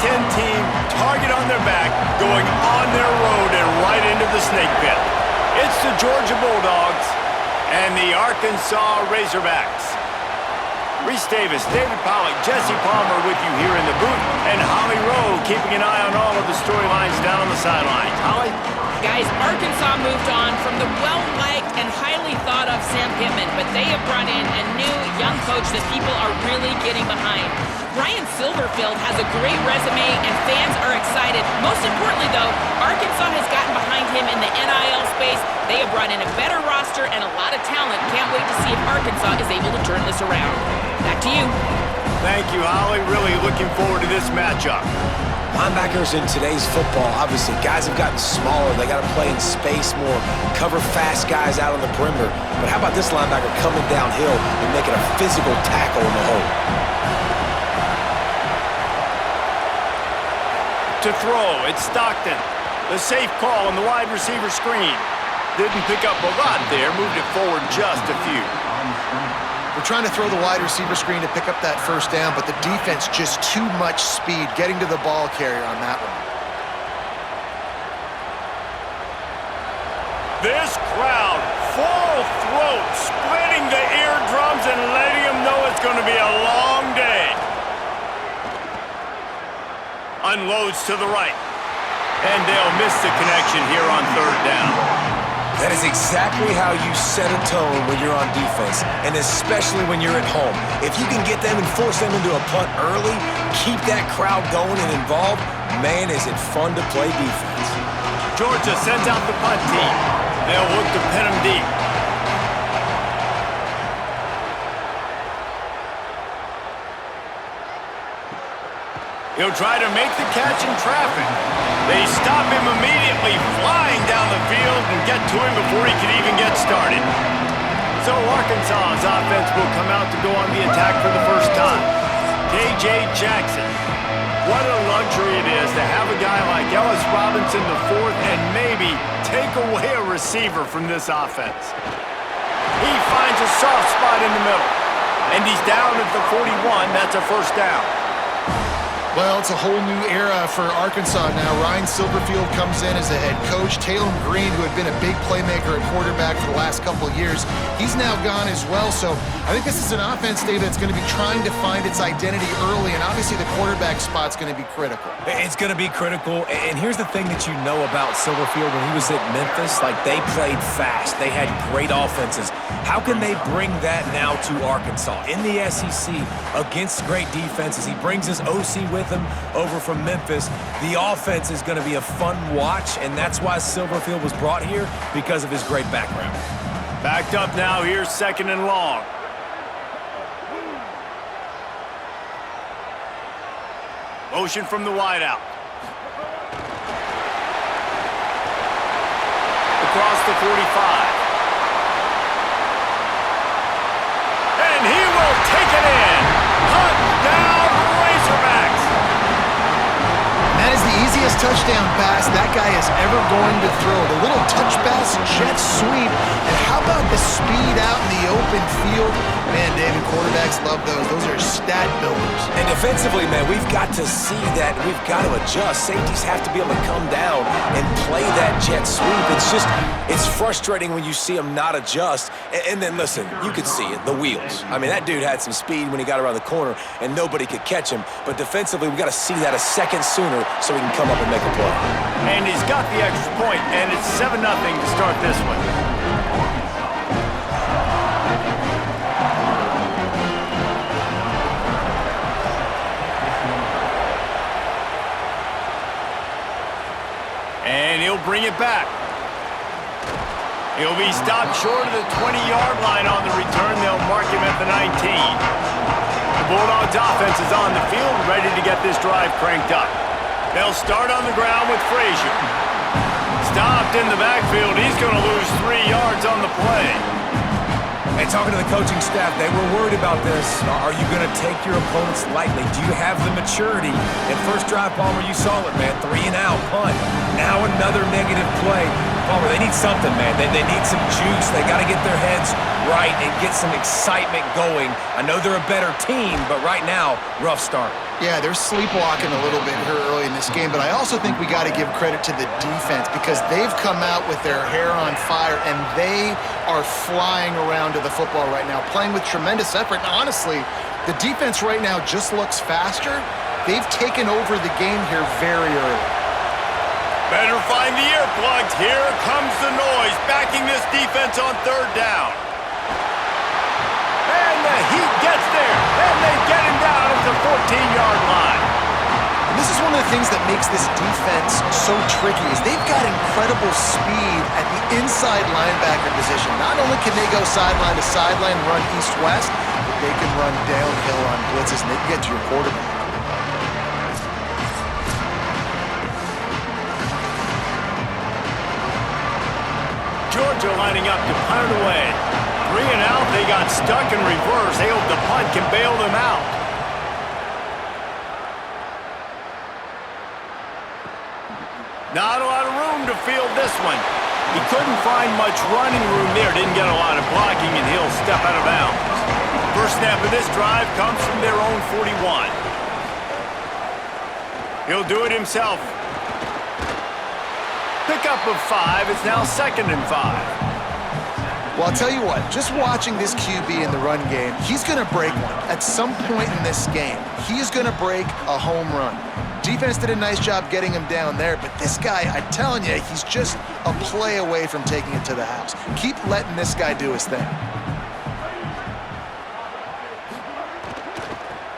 Ten team, target on their back, going on their road and right into the snake pit. It's the Georgia Bulldogs and the Arkansas Razorbacks. Reese Davis, David Pollack, Jesse Palmer with you here in the booth, and Holly Rowe keeping an eye on all of the storylines down on the sidelines. Holly? Guys, Arkansas moved on from the well-liked and highly thought-of Sam Pittman, but they have brought in a new young coach that people are really getting behind. Ryan Silverfield has a great resume, and fans are excited. Most importantly, though, Arkansas has gotten behind him in the NIL space. They have brought in a better roster and a lot of talent. Can't wait to see if Arkansas is able to turn this around. Back to you. Thank you, Holly. Really looking forward to this matchup. Linebackers in today's football, obviously, guys have gotten smaller. They got to play in space more, cover fast guys out on the perimeter. But how about this linebacker coming downhill and making a physical tackle in the hole? To throw, it's Stockton. The safe call on the wide receiver screen. Didn't pick up a lot there, moved it forward just a few. We're trying to throw the wide receiver screen to pick up that first down, but the defense just too much speed getting to the ball carrier on that one. This crowd, full throat, splitting the eardrums and letting them know it's going to be a long day. Unloads to the right. And they'll miss the connection here on third down. That is exactly how you set a tone when you're on defense, and especially when you're at home. If you can get them and force them into a punt early, keep that crowd going and involved, man, is it fun to play defense. Georgia sends out the punt team. They'll look to pin them deep. He'll try to make the catch in traffic. They stop him immediately, flying down the field and get to him before he can even get started. So Arkansas's offense will come out to go on the attack for the first time. KJ Jackson. What a luxury it is to have a guy like Ellis Robinson IV and maybe take away a receiver from this offense. He finds a soft spot in the middle. And he's down at the 41. That's a first down. Well, it's a whole new era for Arkansas now. Ryan Silverfield comes in as a head coach. Talon Green, who had been a big playmaker at quarterback for the last couple of years, he's now gone as well. So I think this is an offense, Dave, that's going to be trying to find its identity early, and obviously the quarterback spot's going to be critical. It's going to be critical, and here's the thing that you know about Silverfield. When he was at Memphis, like, they played fast. They had great offenses. How can they bring that now to Arkansas? In the SEC, against great defenses, he brings his OC with him over from Memphis. The offense is going to be a fun watch, and that's why Silverfield was brought here, because of his great background. Backed up now, here's second and long. Motion from the wideout. Across the 45. And he will take it in. Touchdown, Razorbacks. That is the easiest touchdown pass that guy is ever going to throw. The little touch pass, jet sweep, and how about the speed out in the open field? Man, David, quarterbacks love those. Those are stat builders. And defensively, man, we've got to see that. We've got to adjust. Safeties have to be able to come down and play that jet sweep. It's frustrating when you see them not adjust. And then, listen, you could see it, the wheels. I mean, that dude had some speed when he got around the corner, and nobody could catch him. But defensively, we've got to see that a second sooner so he can come up and make a play. And he's got the extra point, and it's 7-0 to start this one. And he'll bring it back. He'll be stopped short of the 20-yard line on the return. They'll mark him at the 19. The Bulldogs offense is on the field, ready to get this drive cranked up. They'll start on the ground with Frazier. Stopped in the backfield. He's going to lose 3 yards on the play. And talking to the coaching staff, they were worried about this. Are you going to take your opponents lightly? Do you have the maturity? In first drive, Palmer, you saw it, man. 3 and out, punt. Now another negative play. Palmer, they need something, man. They need some juice. They got to get their heads right and get some excitement going. I know they're a better team, but right now, rough start. Yeah, they're sleepwalking a little bit here early in this game, but I also think we got to give credit to the defense because they've come out with their hair on fire, and they are flying around to the football right now, playing with tremendous effort. And honestly, the defense right now just looks faster. They've taken over the game here very early. Better find the earplugs. Here comes the noise, backing this defense on third down. And the Heat gets there, and they get him down at the 14-yard line. And this is one of the things that makes this defense so tricky is they've got incredible speed at the inside linebacker position. Not only can they go sideline to sideline, run east-west, but they can run downhill on blitzes, and they can get to your quarterback. Georgia lining up to punt it away. 3 and out, they got stuck in reverse. They hope the punt can bail them out. Not a lot of room to field this one. He couldn't find much running room there. Didn't get a lot of blocking, and he'll step out of bounds. First snap of this drive comes from their own 41. He'll do it himself. Pickup of 5. It's now 2nd and 5. Well, I'll tell you what, just watching this QB in the run game, he's going to break one. At some point in this game, he is going to break a home run. Defense did a nice job getting him down there, but this guy, I'm telling you, he's just a play away from taking it to the house. Keep letting this guy do his thing.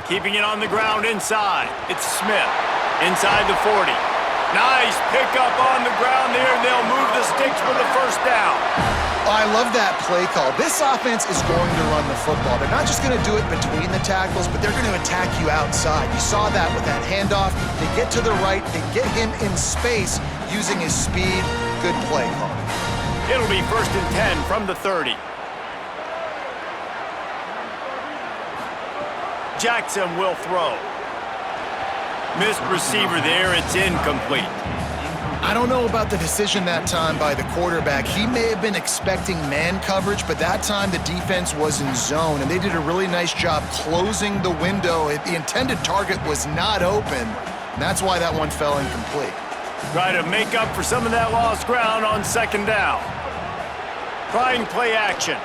Keeping it on the ground inside. It's Smith. Inside the 40. Nice pickup on the ground there, and they'll move the sticks for the first down. Oh, I love that play call. This offense is going to run the football. They're not just going to do it between the tackles, but they're going to attack you outside. You saw that with that handoff. They get to the right. They get him in space using his speed. Good play call. It'll be 1st and 10 from the 30. Jackson will throw. Missed receiver there. It's incomplete. I don't know about the decision that time by the quarterback. He may have been expecting man coverage, but that time the defense was in zone, and they did a really nice job closing the window. The intended target was not open, and that's why that one fell incomplete. Try to make up for some of that lost ground on 2nd down. Trying play action.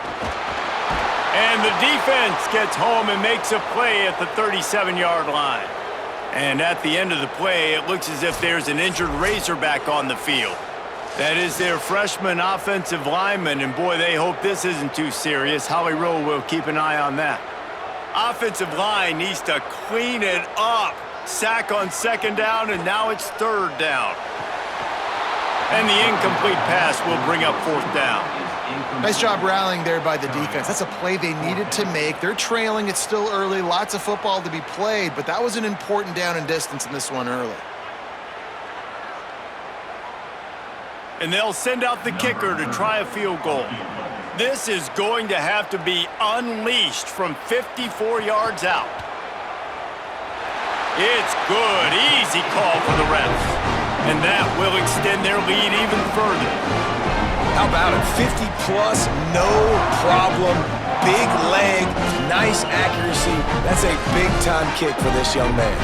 And the defense gets home and makes a play at the 37-yard line. And at the end of the play, it looks as if there's an injured Razorback on the field. That is their freshman offensive lineman, and boy, they hope this isn't too serious. Howie Rowe will keep an eye on that. Offensive line needs to clean it up. Sack on 2nd down, and now it's 3rd down. And the incomplete pass will bring up 4th down. Nice job rallying there by the defense. That's a play they needed to make. They're trailing. It's still early. Lots of football to be played, but that was an important down and distance in this one early. And they'll send out the kicker to try a field goal. This is going to have to be unleashed from 54 yards out. It's good. Easy call for the refs. And that will extend their lead even further. How about it? 50-plus, no problem. Big leg, nice accuracy. That's a big-time kick for this young man.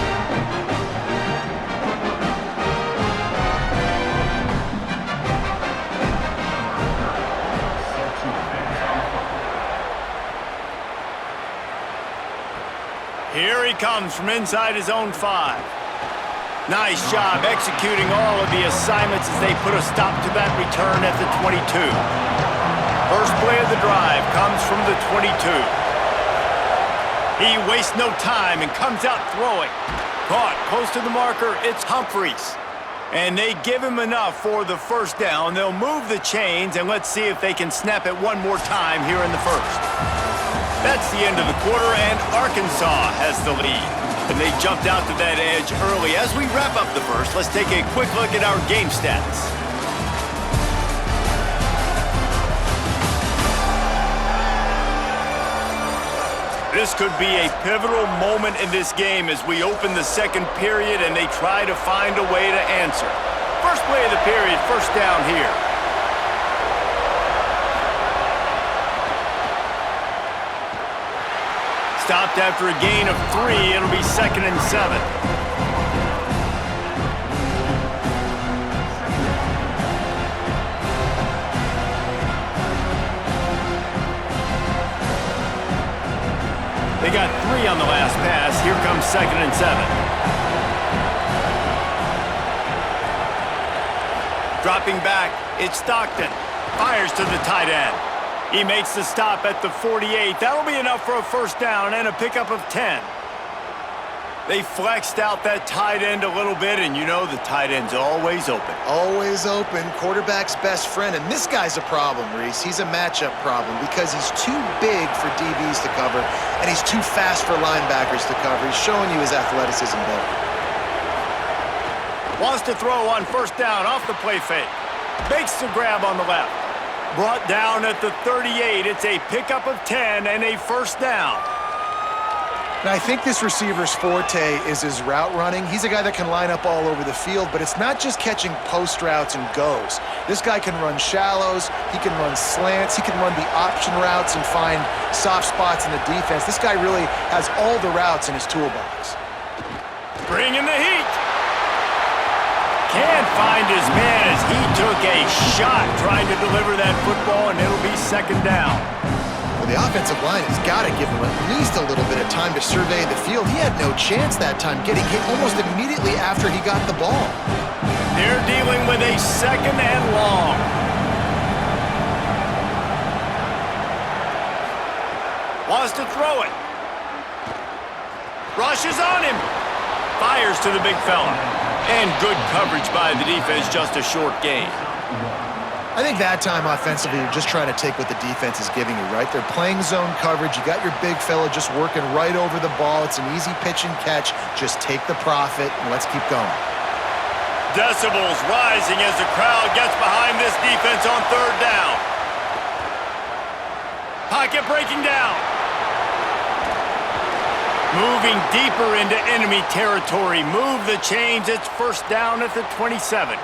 Here he comes from inside his own 5. Nice job executing all of the assignments as they put a stop to that return at the 22. First play of the drive comes from the 22. He wastes no time and comes out throwing. Caught close to the marker, it's Humphreys. And they give him enough for the 1st down. They'll move the chains, and let's see if they can snap it one more time here in the 1st. That's the end of the quarter, and Arkansas has the lead. And they jumped out to that edge early. As we wrap up the 1st, let's take a quick look at our game stats. This could be a pivotal moment in this game as we open the 2nd period and they try to find a way to answer. First play of the period, 1st down here. Stopped after a gain of 3. It'll be 2nd and 7. They got 3 on the last pass. Here comes 2nd and 7. Dropping back, it's Stockton. Fires to the tight end. He makes the stop at the 48. That'll be enough for a first down and a pickup of 10. They flexed out that tight end a little bit, and you know the tight end's always open. Always open, quarterback's best friend. And this guy's a problem, Reese. He's a matchup problem because he's too big for DBs to cover, and he's too fast for linebackers to cover. He's showing you his athleticism there. Wants to throw on first down off the play fake. Makes the grab on the left. Brought down at the 38. It's a pickup of 10 and a first down. And I think this receiver's forte is his route running. He's a guy that can line up all over the field, but it's not just catching post routes and goes. This guy can run shallows, he can run slants, he can run the option routes and find soft spots in the defense. This guy really has all the routes in his toolbox. Bringing the heat. Can't find his man as he took a shot trying to deliver that football, and it'll be 2nd down. Well, the offensive line has got to give him at least a little bit of time to survey the field. He had no chance that time, getting hit almost immediately after he got the ball. They're dealing with a 2nd and long. Wants to throw it. Rushes on him. Fires to the big fella. And good coverage by the defense, just a short gain. I think that time offensively, you're just trying to take what the defense is giving you, right? They're playing zone coverage. You got your big fella just working right over the ball. It's an easy pitch and catch. Just take the profit and let's keep going. Decibels rising as the crowd gets behind this defense on 3rd down. Pocket breaking down. Moving deeper into enemy territory. Move the chains. It's first down at the 27.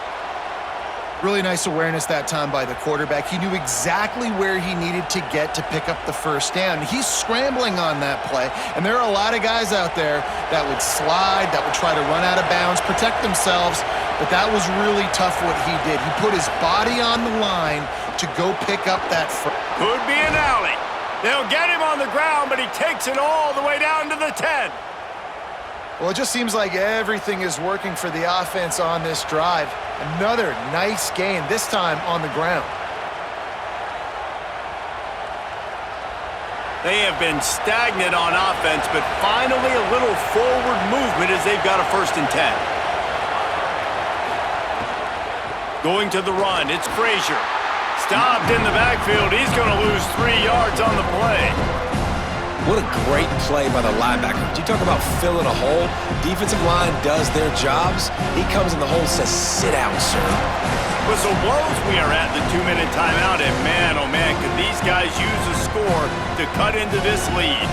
Really nice awareness that time by the quarterback. He knew exactly where he needed to get to pick up the first down. He's scrambling on that play, and there are a lot of guys out there that would slide, that would try to run out of bounds, protect themselves, but that was really tough what he did. He put his body on the line to go pick up that first. Could be an alley. They'll get him on the ground, but he takes it all the way down to the 10. Well, it just seems like everything is working for the offense on this drive. Another nice gain, this time on the ground. They have been stagnant on offense, but finally a little forward movement as they've got a 1st and 10. Going to the run, it's Frazier. Stopped in the backfield. He's going to lose 3 yards on the play. What a great play by the linebacker. You talk about filling a hole. Defensive line does their jobs. He comes in the hole and says, sit down, sir. Whistle blows. We are at the 2-minute timeout, and man, oh man, could these guys use a score to cut into this lead.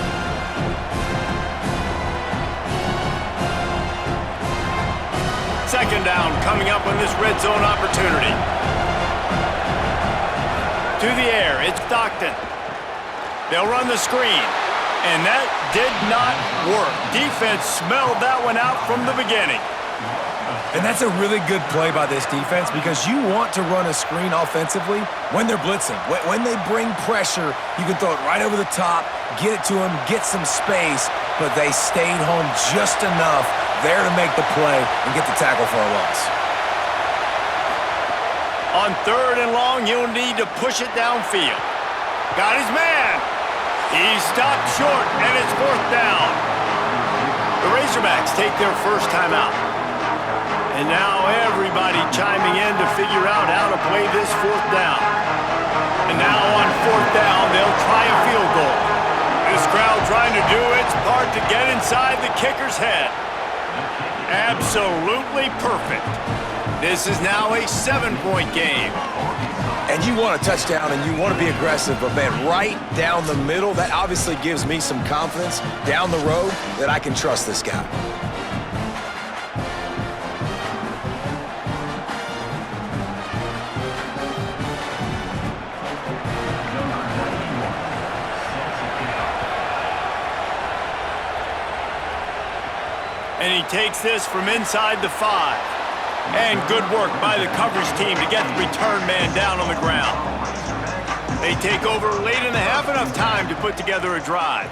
Second down coming up on this red zone opportunity. To the air, it's Stockton. They'll run the screen. And that did not work. Defense smelled that one out from the beginning. And that's a really good play by this defense because you want to run a screen offensively when they're blitzing. When they bring pressure, you can throw it right over the top, get it to them, get some space, but they stayed home just enough there to make the play and get the tackle for a loss. On 3rd and long, you'll need to push it downfield. Got his man. He stopped short, and it's 4th down. The Razorbacks take their first time out. And now everybody chiming in to figure out how to play this 4th down. And now on 4th down, they'll try a field goal. This crowd trying to do its part to get inside the kicker's head. Absolutely perfect. This is now a 7-point game. And you want a touchdown and you want to be aggressive, but man, right down the middle, that obviously gives me some confidence down the road that I can trust this guy. takes this from inside the 5. And good work by the coverage team to get the return man down on the ground. They take over late in the half, enough time to put together a drive.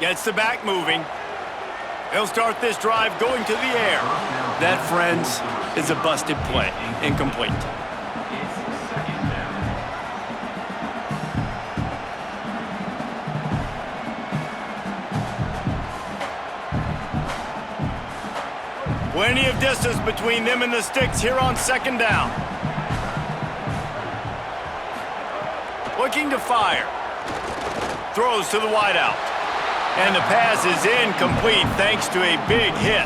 Gets the back moving. They'll start this drive going to the air. That, friends, is a busted play. Incomplete. Plenty of distance between them and the sticks here on second down. Looking to fire. Throws to the wideout. And the pass is incomplete thanks to a big hit.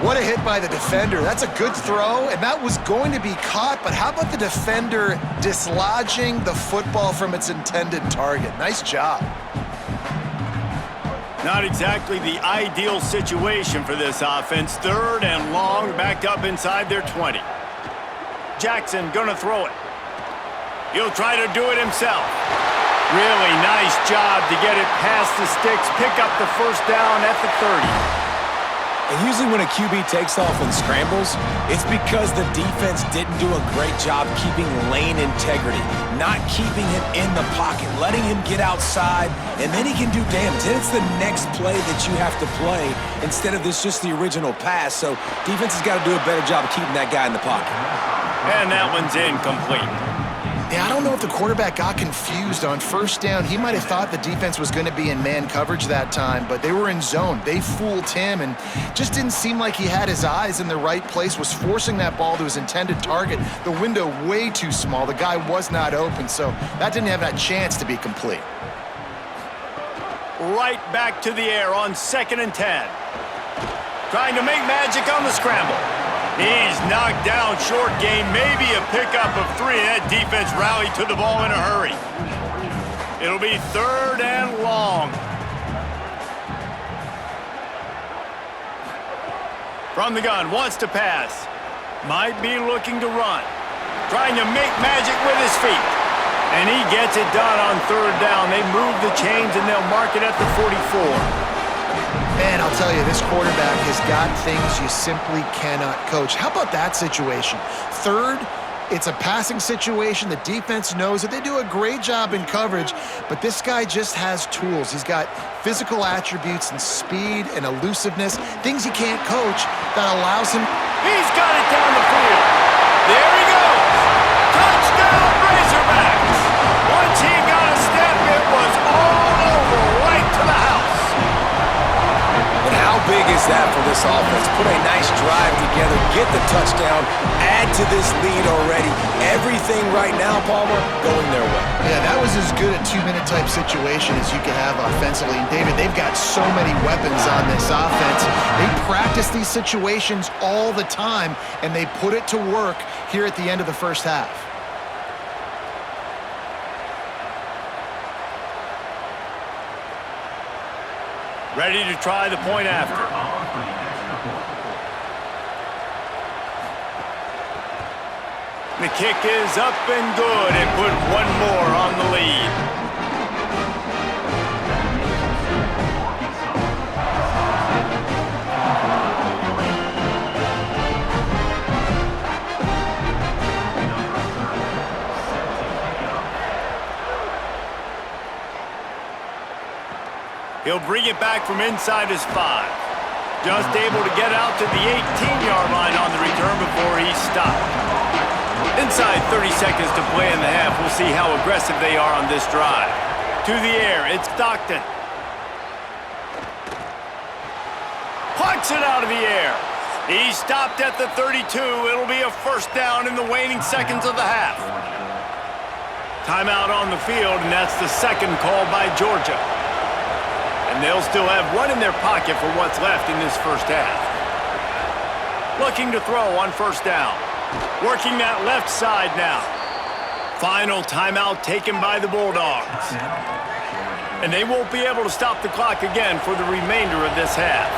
What a hit by the defender. That's a good throw, and that was going to be caught, but how about the defender dislodging the football from its intended target? Nice job. Not exactly the ideal situation for this offense. 3rd and long, backed up inside their 20. Jackson gonna throw it. He'll try to do it himself. Really nice job to get it past the sticks, pick up the first down at the 30. And usually when a QB takes off and scrambles, it's because the defense didn't do a great job keeping lane integrity, not keeping him in the pocket, letting him get outside, and then he can do damage. Then it's the next play that you have to play instead of this just the original pass. So defense has got to do a better job of keeping that guy in the pocket. And that one's incomplete. Yeah, I don't know if the quarterback got confused on first down. He might have thought the defense was going to be in man coverage that time, but they were in zone. They fooled him and just didn't seem like he had his eyes in the right place, was forcing that ball to his intended target. The window way too small. The guy was not open, so that didn't have that chance to be complete. Right back to the air on 2nd and 10. Trying to make magic on the scramble. He's knocked down short gain, maybe a pickup of 3. That defense rallied to the ball in a hurry. It'll be 3rd and long. From the gun, wants to pass. Might be looking to run. Trying to make magic with his feet. And he gets it done on 3rd down. They move the chains and they'll mark it at the 44. Man, I'll tell you, this quarterback has got things you simply cannot coach. How about that situation? 3rd, it's a passing situation. The defense knows it. They do a great job in coverage, but this guy just has tools. He's got physical attributes and speed and elusiveness, things he can't coach that allows him. He's got it down the field. There he goes. Touchdown, Razorbacks. Once he got a step, it was all over, right to the house. But how big is that for this offense? Put a nice drive together, get the touchdown, add to this lead already. Everything right now, Palmer, going their way. Yeah, that was as good a 2-minute type situation as you could have offensively. And David, they've got so many weapons on this offense. They practice these situations all the time, and they put it to work here at the end of the first half. Ready to try the point after. The kick is up and good and put one more on the lead. He'll bring it back from inside his 5. Just able to get out to the 18-yard line on the return before he's stopped. Inside 30 seconds to play in the half. We'll see how aggressive they are on this drive. To the air, it's Stockton. Pucks it out of the air. He stopped at the 32. It'll be a first down in the waning seconds of the half. Timeout on the field, and that's the second call by Georgia. And they'll still have one in their pocket for what's left in this first half. Looking to throw on first down. Working that left side now. Final timeout taken by the Bulldogs. And they won't be able to stop the clock again for the remainder of this half.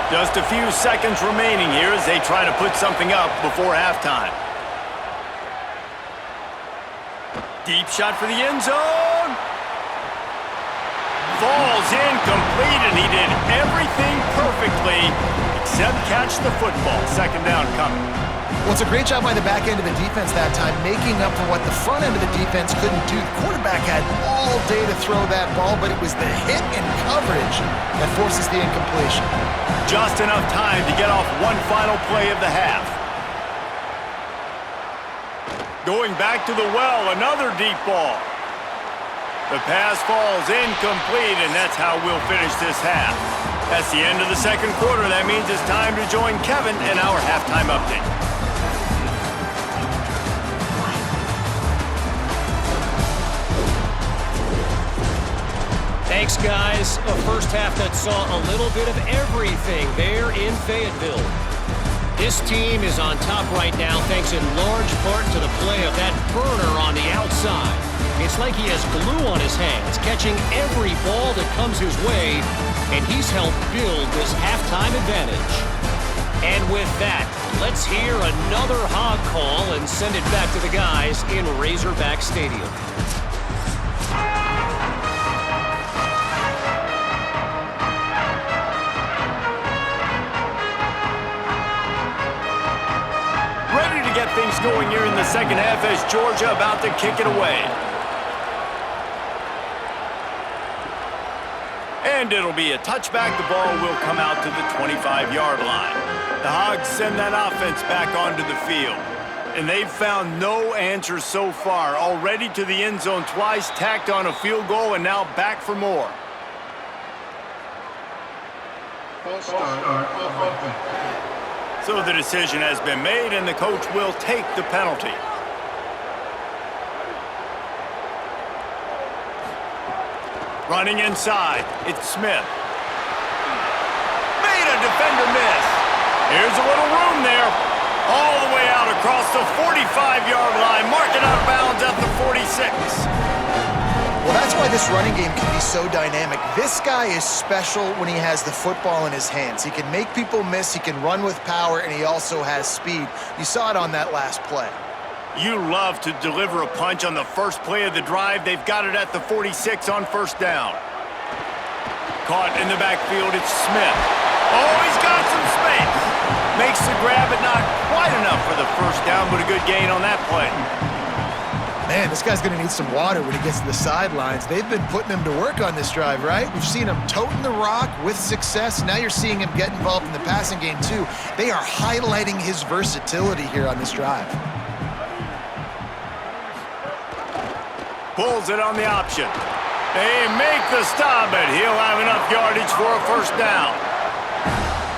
Just a few seconds remaining here as they try to put something up before halftime. Deep shot for the end zone. Falls incomplete, and he did everything perfectly except catch the football. Second down coming. Well, it's a great job by the back end of the defense that time, making up for what the front end of the defense couldn't do. The quarterback had all day to throw that ball, but it was the hit and coverage that forces the incompletion. Just enough time to get off one final play of the half. Going back to the well, another deep ball. The pass falls incomplete, and that's how we'll finish this half. That's the end of the second quarter. That means it's time to join Kevin in our halftime update. Thanks, guys. A first half that saw a little bit of everything there in Fayetteville. This team is on top right now thanks in large part to the play of that burner on the outside. It's like he has glue on his hands, catching every ball that comes his way, and he's helped build this halftime advantage. And with that, let's hear another hog call and send it back to the guys in Razorback Stadium. Ready to get things going here in the second half as Georgia about to kick it away. And it'll be a touchback. The ball will come out to the 25-yard line. The Hogs send that offense back onto the field. And they've found no answers so far. Already to the end zone twice, tacked on a field goal, and now back for more. So the decision has been made, and the coach will take the penalty. Running inside, it's Smith. Made a defender miss. Here's a little room there. All the way out across the 45-yard line. Mark it out of bounds at the 46. Well, that's why this running game can be so dynamic. This guy is special when he has the football in his hands. He can make people miss, he can run with power, and he also has speed. You saw it on that last play. You love to deliver a punch on the first play of the drive. They've got it at the 46 on first down. Caught in the backfield, it's Smith. Oh, he's got some space. Makes the grab, but not quite enough for the first down, but a good gain on that play. Man, this guy's going to need some water when he gets to the sidelines. They've been putting him to work on this drive, right? We've seen him toting the rock with success. Now you're seeing him get involved in the passing game, too. They are highlighting his versatility here on this drive. Pulls it on the option. They make the stop, but he'll have enough yardage for a first down.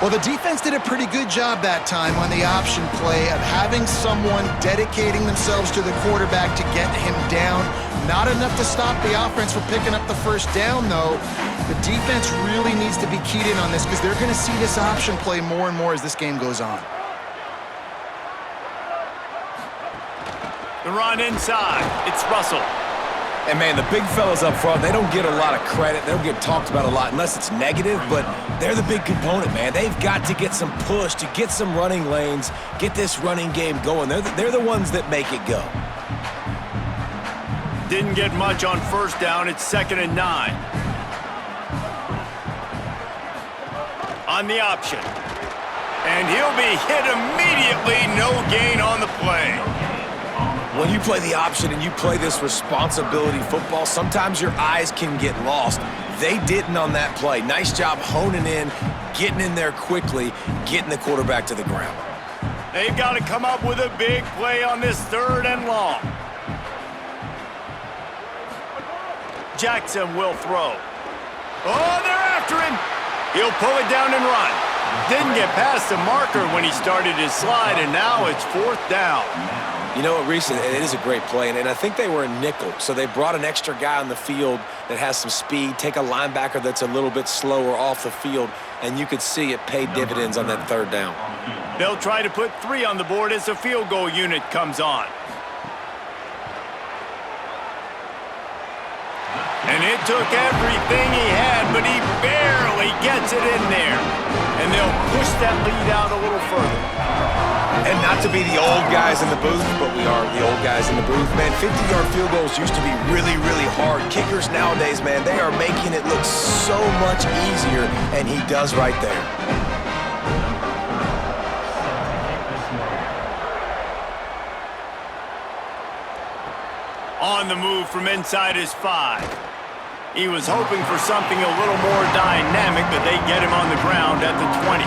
Well, the defense did a pretty good job that time on the option play of having someone dedicating themselves to the quarterback to get him down. Not enough to stop the offense from picking up the first down, though. The defense really needs to be keyed in on this because they're going to see this option play more and more as this game goes on. The run inside. It's Russell. And, man, the big fellas up front, they don't get a lot of credit. They don't get talked about a lot unless it's negative, but they're the big component, man. They've got to get some push, to get some running lanes, get this running game going. They're the ones that make it go. Didn't get much on first down. It's 2nd and 9. On the option. And he'll be hit immediately. No gain on the play. When you play the option and you play this responsibility football, sometimes your eyes can get lost. They didn't on that play. Nice job honing in, getting in there quickly, getting the quarterback to the ground. They've got to come up with a big play on this 3rd and long. Jackson will throw. Oh, they're after him. He'll pull it down and run. Didn't get past the marker when he started his slide, and now it's 4th down. You know what, Reese, it is a great play, and I think they were in nickel, so they brought an extra guy on the field that has some speed, take a linebacker that's a little bit slower off the field, and you could see it paid dividends on that 3rd down. They'll try to put 3 on the board as the field goal unit comes on. And it took everything he had, but he barely gets it in there. And they'll push that lead out a little further. And not to be the old guys in the booth, but we are the old guys in the booth. Man, 50-yard field goals used to be really, really hard. Kickers nowadays, man, they are making it look so much easier, and he does right there. On the move from inside his 5. He was hoping for something a little more dynamic, but they get him on the ground at the 20.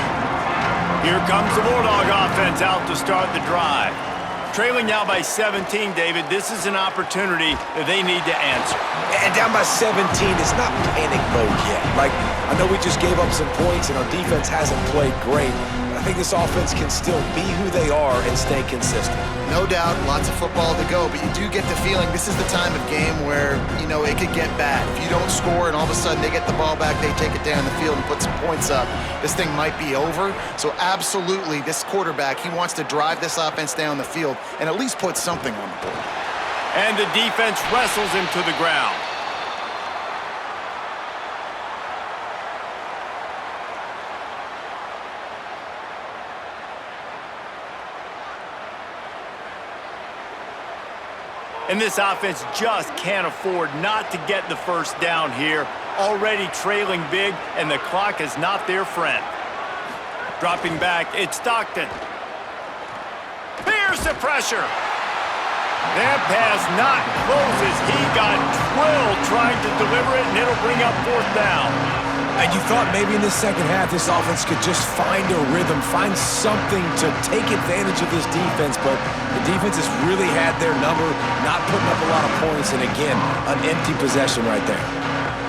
Here comes the Bulldog offense out to start the drive. Trailing now by 17, David, this is an opportunity that they need to answer. And down by 17, it's not panic mode yet. Like, I know we just gave up some points and our defense hasn't played great. But I think this offense can still be who they are and stay consistent. No doubt, lots of football to go, but you do get the feeling this is the time of game where, you know, it could get bad. If you don't score and all of a sudden they get the ball back, they take it down the field and put some points up, this thing might be over. So absolutely, this quarterback, he wants to drive this offense down the field and at least put something on the board. And the defense wrestles him to the ground. And this offense just can't afford not to get the first down here. Already trailing big, and the clock is not their friend. Dropping back, it's Stockton. Here's the pressure. That pass not closes. He got drilled trying to deliver it, and it'll bring up 4th down. And you thought maybe in the second half this offense could just find a rhythm, find something to take advantage of this defense, but the defense has really had their number, not putting up a lot of points, and again, an empty possession right there.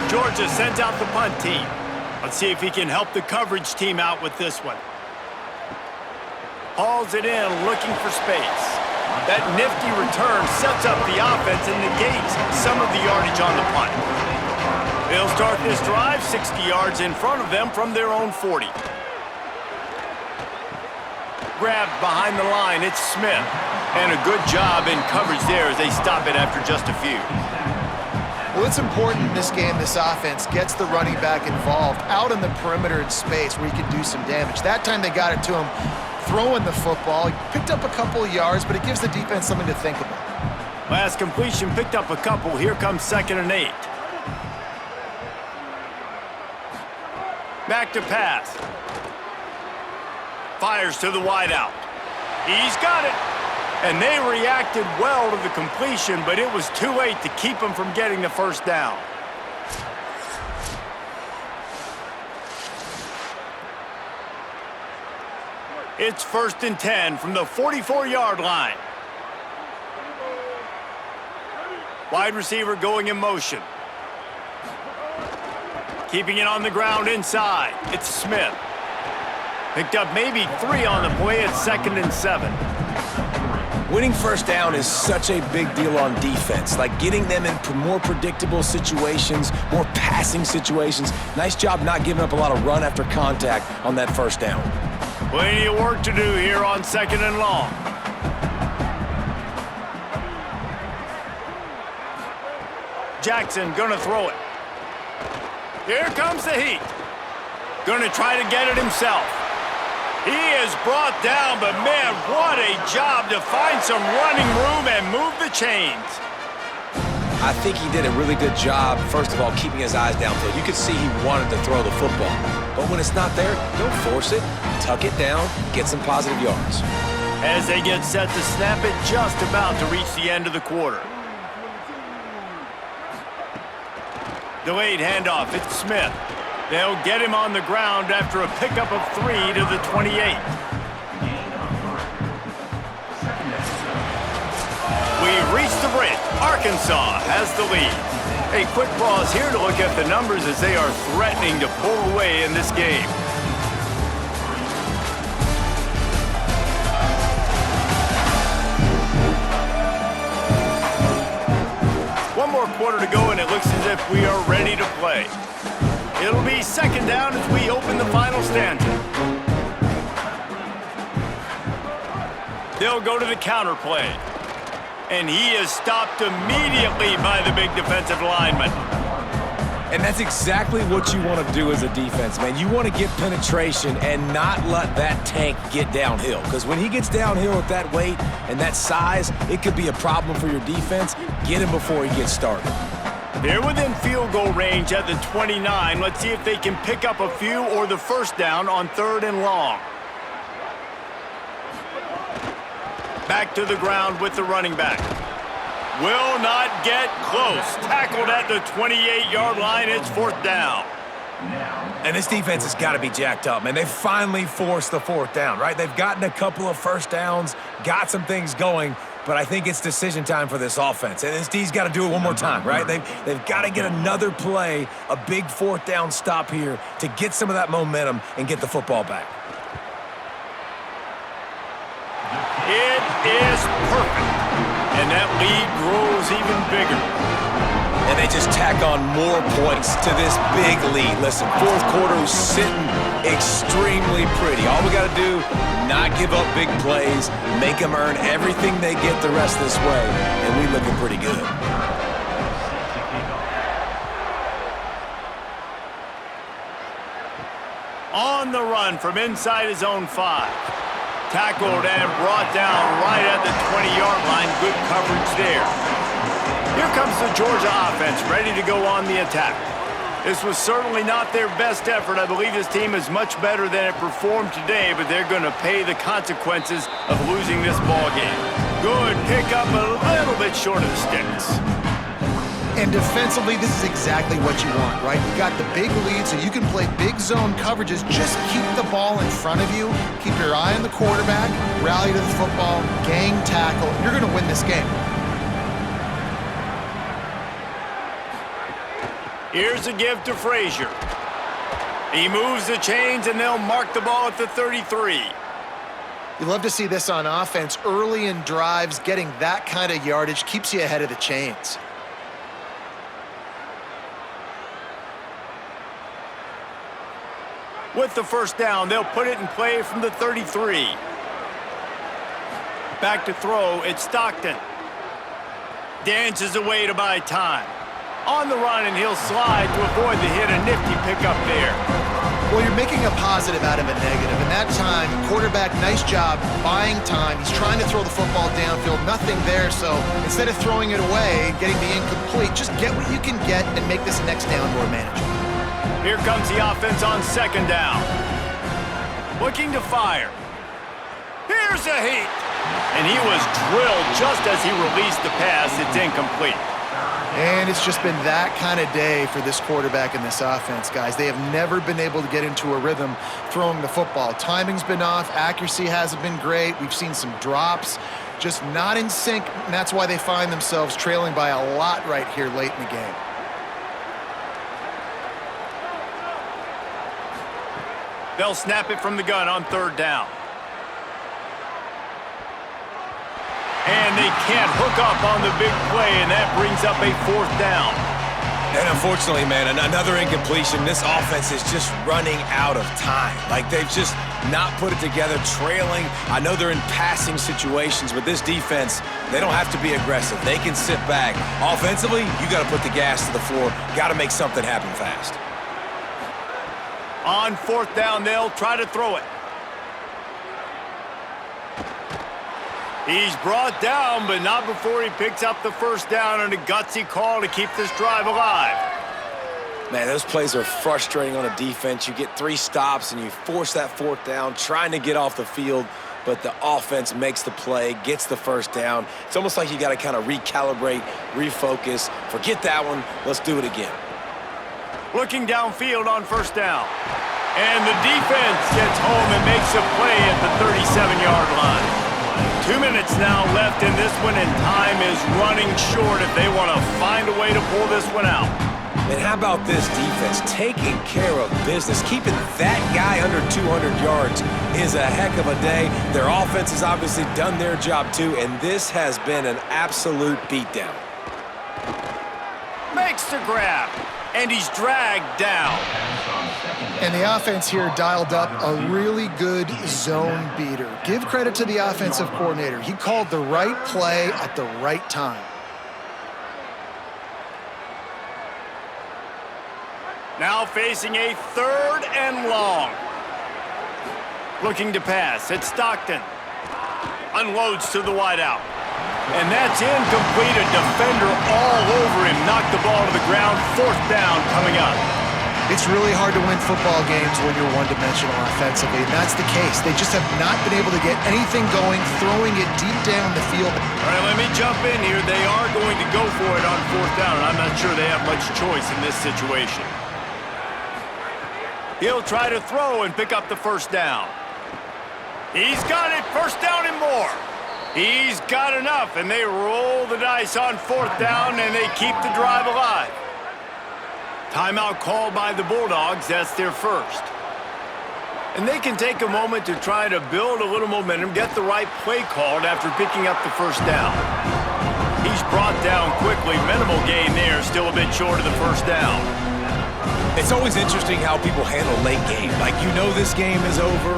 Georgia sends out the punt team. Let's see if he can help the coverage team out with this one. Hauls it in, looking for space. That nifty return sets up the offense and negates some of the yardage on the punt. They'll start this drive 60 yards in front of them from their own 40. Grabbed behind the line, it's Smith. And a good job in coverage there as they stop it after just a few. Well, it's important in this game, this offense gets the running back involved out in the perimeter in space where he can do some damage. That time they got it to him throwing the football. He picked up a couple of yards, but it gives the defense something to think about. Last completion picked up a couple. Here comes 2nd and 8. Back to pass. Fires to the wideout. He's got it. And they reacted well to the completion, but it was too late to keep him from getting the first down. It's 1st and 10 from the 44-yard line. Wide receiver going in motion. Keeping it on the ground inside. It's Smith. Picked up maybe 3 on the play at 2nd and 7. Winning first down is such a big deal on defense, like getting them in more predictable situations, more passing situations. Nice job not giving up a lot of run after contact on that first down. Plenty of work to do here on 2nd and long. Jackson gonna throw it. Here comes the heat. Gonna try to get it himself. He is brought down, but man, what a job to find some running room and move the chains. I think he did a really good job, first of all, keeping his eyes downfield. You could see he wanted to throw the football. But when it's not there, don't force it. Tuck it down, get some positive yards. As they get set to snap it, just about to reach the end of the quarter. Delayed handoff, it's Smith. They'll get him on the ground after a pickup of 3 to the 28. We've reached the break. Arkansas has the lead. A quick pause here to look at the numbers as they are threatening to pull away in this game. One more quarter to go, and it looks as if we are ready to play. It'll be 2nd down as we open the final stanza. They'll go to the counter play. And he is stopped immediately by the big defensive lineman. And that's exactly what you want to do as a defense, man. You want to get penetration and not let that tank get downhill. Because when he gets downhill with that weight and that size, it could be a problem for your defense. Get him before he gets started. They're within field goal range at the 29. Let's see if they can pick up a few or the first down on 3rd and long. Back to the ground with the running back. will not get close. Tackled at the 28-yard line. It's 4th down. And this defense has got to be jacked up, man. They finally forced the 4th down, right? They've gotten a couple of first downs, got some things going, but I think it's decision time for this offense. And this D's got to do it one more time, right? They've got to get another play, a big 4th down stop here to get some of that momentum and get the football back. It is perfect. And that lead grows even bigger. And they just tack on more points to this big lead. Listen, 4th quarter is sitting extremely pretty. All we got to do, not give up big plays, make them earn everything they get the rest of this way, and we looking pretty good. On the run from inside his own 5. Tackled and brought down right at the 20-yard line. Good coverage there. Here comes the Georgia offense, ready to go on the attack. This was certainly not their best effort. I believe this team is much better than it performed today, but they're going to pay the consequences of losing this ball game. Good pickup, a little bit short of the sticks. And defensively, this is exactly what you want, right? You got the big lead, so you can play big zone coverages. Just keep the ball in front of you. Keep your eye on the quarterback. Rally to the football. Gang tackle. You're going to win this game. Here's a give to Frazier. He moves the chains, and they'll mark the ball at the 33. You love to see this on offense. Early in drives, getting that kind of yardage keeps you ahead of the chains. With the first down, they'll put it in play from the 33. Back to throw, it's Stockton. Dances away to buy time. On the run, and he'll slide to avoid the hit. A nifty pickup there. Well, you're making a positive out of a negative. And that time, quarterback, nice job buying time. He's trying to throw the football downfield. Nothing there, so instead of throwing it away, getting the incomplete, just get what you can get and make this next down more manageable. Here comes the offense on 2nd down. Looking to fire. Here's a heat. And he was drilled just as he released the pass. It's incomplete. And it's just been that kind of day for this quarterback and this offense, guys. They have never been able to get into a rhythm throwing the football. Timing's been off. Accuracy hasn't been great. We've seen some drops. Just not in sync, and that's why they find themselves trailing by a lot right here late in the game. They'll snap it from the gun on 3rd down. And they can't hook up on the big play, and that brings up a 4th down. And unfortunately, man, another incompletion. This offense is just running out of time. Like, they've just not put it together, trailing. I know they're in passing situations, but this defense, they don't have to be aggressive. They can sit back. Offensively, you got to put the gas to the floor. Got to make something happen fast. On 4th down, they'll try to throw it. He's brought down, but not before he picks up the first down, and a gutsy call to keep this drive alive. Man, those plays are frustrating on a defense. You get 3 stops, and you force that 4th down, trying to get off the field, but the offense makes the play, gets the first down. It's almost like you got to kind of recalibrate, refocus. Forget that one. Let's do it again. Looking downfield on 1st down. And the defense gets home and makes a play at the 37-yard line. 2 minutes now left in this one, and time is running short if they want to find a way to pull this one out. And how about this defense taking care of business? Keeping that guy under 200 yards is a heck of a day. Their offense has obviously done their job too, and this has been an absolute beatdown. Makes the grab, and he's dragged down. And the offense here dialed up a really good zone beater. Give credit to the offensive coordinator. He called the right play at the right time. Now facing a 3rd and long. Looking to pass, it's Stockton. Unloads to the wideout. And that's incomplete. A defender all over him. Knocked the ball to the ground. 4th down coming up. It's really hard to win football games when you're one-dimensional offensively, and that's the case. They just have not been able to get anything going, throwing it deep down the field. All right, let me jump in here. They are going to go for it on 4th down, and I'm not sure they have much choice in this situation. He'll try to throw and pick up the 1st down. He's got it, 1st down and more. He's got enough, and they roll the dice on 4th down, and they keep the drive alive. Timeout called by the Bulldogs. That's their 1st. And they can take a moment to try to build a little momentum, get the right play called after picking up the 1st down. He's brought down quickly. Minimal gain there, still a bit short of the 1st down. It's always interesting how people handle late game. Like, you know this game is over.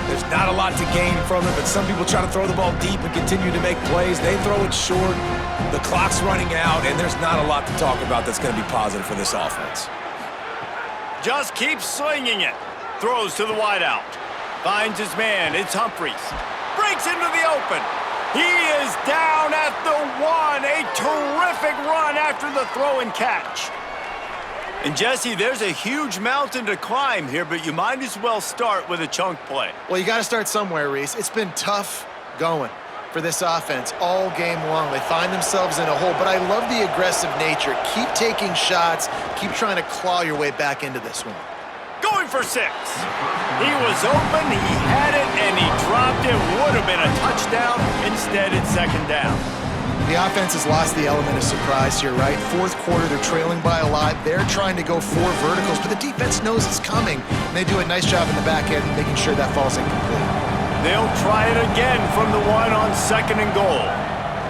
There's not a lot to gain from it, but some people try to throw the ball deep and continue to make plays. They throw it short. The clock's running out, and there's not a lot to talk about that's going to be positive for this offense. Just keeps slinging it. Throws to the wideout. Finds his man. It's Humphries. Breaks into the open. He is down at the 1. A terrific run after the throw and catch. And, Jesse, there's a huge mountain to climb here, but you might as well start with a chunk play. Well, you got to start somewhere, Reese. It's been tough going for this offense all game long. They find themselves in a hole, but I love the aggressive nature. Keep taking shots. Keep trying to claw your way back into this one. Going for 6. He was open, he had it, and he dropped it. Would have been a touchdown. Instead, it's 2nd down. The offense has lost the element of surprise here, right? 4th quarter, they're trailing by a lot. They're trying to go 4 verticals, but the defense knows it's coming. And they do a nice job in the back end making sure that falls incomplete. They'll try it again from the 1 on 2nd and goal.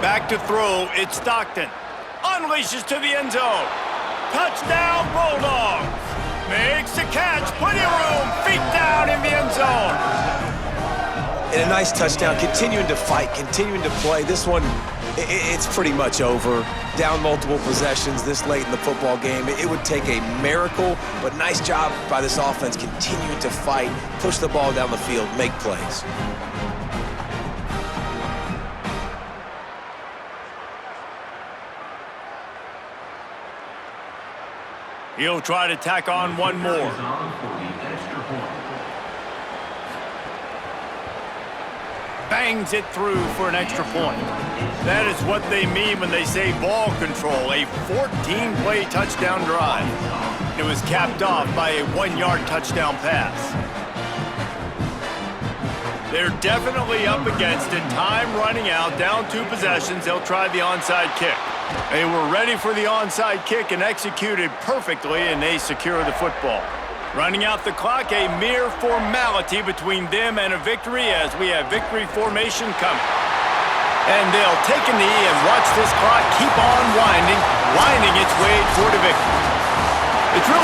Back to throw, it's Stockton. Unleashes to the end zone. Touchdown, Bulldogs. Makes the catch, plenty of room, feet down in the end zone. And a nice touchdown, continuing to fight, continuing to play. This one, it's pretty much over. Down multiple possessions this late in the football game. It would take a miracle, but nice job by this offense continuing to fight, push the ball down the field, make plays. He'll try to tack on one more. Bangs it through for an extra point. That is what they mean when they say ball control. A 14-play touchdown drive. It was capped off by a 1-yard touchdown pass. They're definitely up against it. Time running out, down 2 possessions. They'll try the onside kick. They were ready for the onside kick and executed perfectly, and they secure the football. Running out the clock, a mere formality between them and a victory as we have victory formation coming. And they'll take a knee and watch this clock keep on winding its way toward a victory. It's really